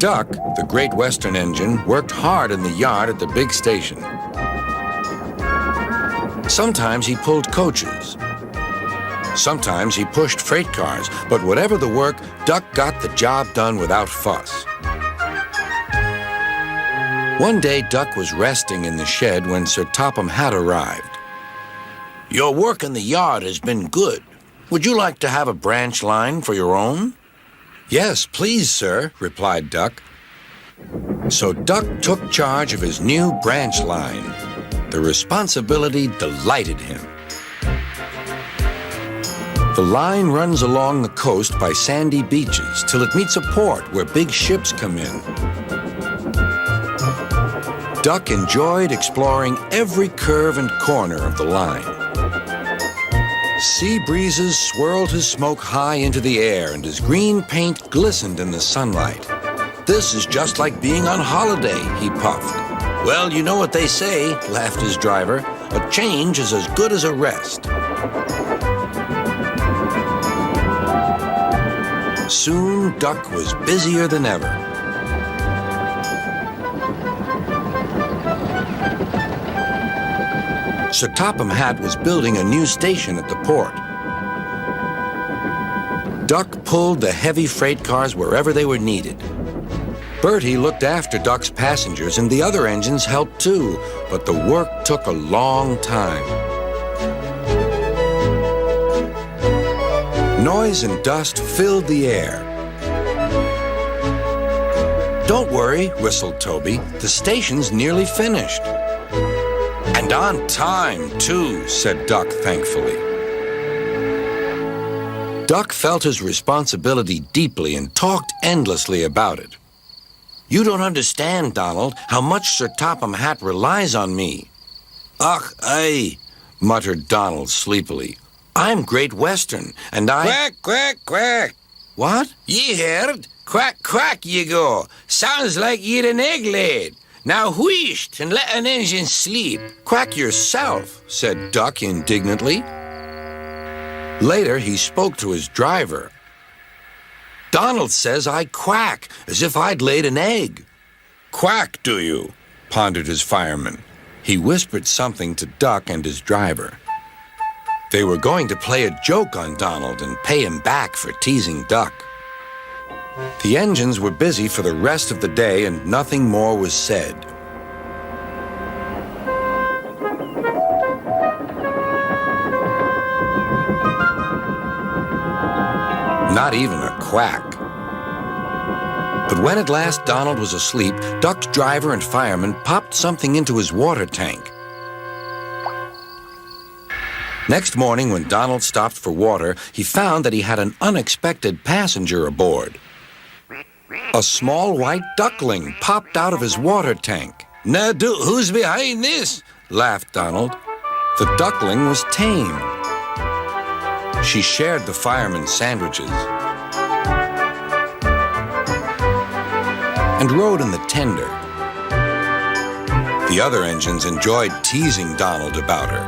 Duck, the Great Western engine, worked hard in the yard at the big station. Sometimes he pulled coaches. Sometimes he pushed freight cars, but whatever the work, Duck got the job done without fuss. One day, Duck was resting in the shed when Sir Topham Hatt arrived. "Your work in the yard has been good. Would you like to have a branch line for your own?" "Yes, please, sir," replied Duck. So Duck took charge of his new branch line. The responsibility delighted him. The line runs along the coast by sandy beaches till it meets a port where big ships come in. Duck enjoyed exploring every curve and corner of the line. Sea breezes swirled his smoke high into the air, and his green paint glistened in the sunlight. "This is just like being on holiday," he puffed. "Well, you know what they say," laughed his driver. "A change is as good as a rest." Soon, Duck was busier than ever. Sir Topham Hatt was building a new station at the port. Duck pulled the heavy freight cars wherever they were needed. Bertie looked after Duck's passengers, and the other engines helped too, but the work took a long time. Noise and dust filled the air. "Don't worry," whistled Toby. "The station's nearly finished." "And on time, too," said Duck thankfully. Duck felt his responsibility deeply and talked endlessly about it. "You don't understand, Donald, how much Sir Topham Hatt relies on me." "Ach, aye," muttered Donald sleepily. "I'm Great Western, and I—" "Quack, quack, quack." "What?" "Ye heard? Quack, quack ye go. Sounds like ye'd an egg laid. Now wheesht and let an engine sleep." "Quack yourself," said Duck indignantly. Later, he spoke to his driver. "Donald says I quack, as if I'd laid an egg." "Quack, do you?" pondered his fireman. He whispered something to Duck and his driver. They were going to play a joke on Donald and pay him back for teasing Duck. The engines were busy for the rest of the day, and nothing more was said. Not even a quack. But when at last Donald was asleep, Duck's driver and fireman popped something into his water tank. Next morning, when Donald stopped for water, he found that he had an unexpected passenger aboard. A small white duckling popped out of his water tank. "Now, who's behind this?" laughed Donald. The duckling was tame. She shared the fireman's sandwiches and rode in the tender. The other engines enjoyed teasing Donald about her.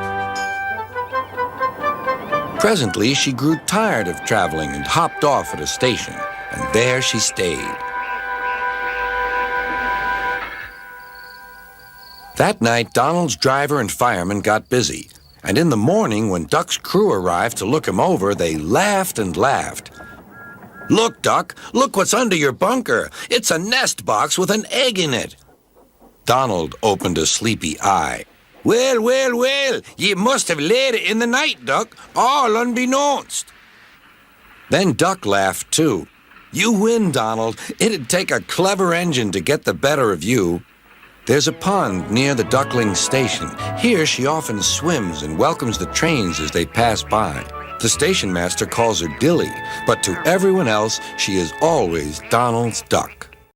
Presently, she grew tired of traveling and hopped off at a station, and there she stayed. That night, Donald's driver and fireman got busy, and in the morning, when Duck's crew arrived to look him over, they laughed and laughed. "Look, Duck, look what's under your bunker. It's a nest box with an egg in it." Donald opened a sleepy eye. "Well, well, well, ye must have laid it in the night, Duck, all unbeknownst." Then Duck laughed too. "You win, Donald. It'd take a clever engine to get the better of you." There's a pond near the duckling station. Here she often swims and welcomes the trains as they pass by. The station master calls her Dilly, but to everyone else, she is always Donald's duck.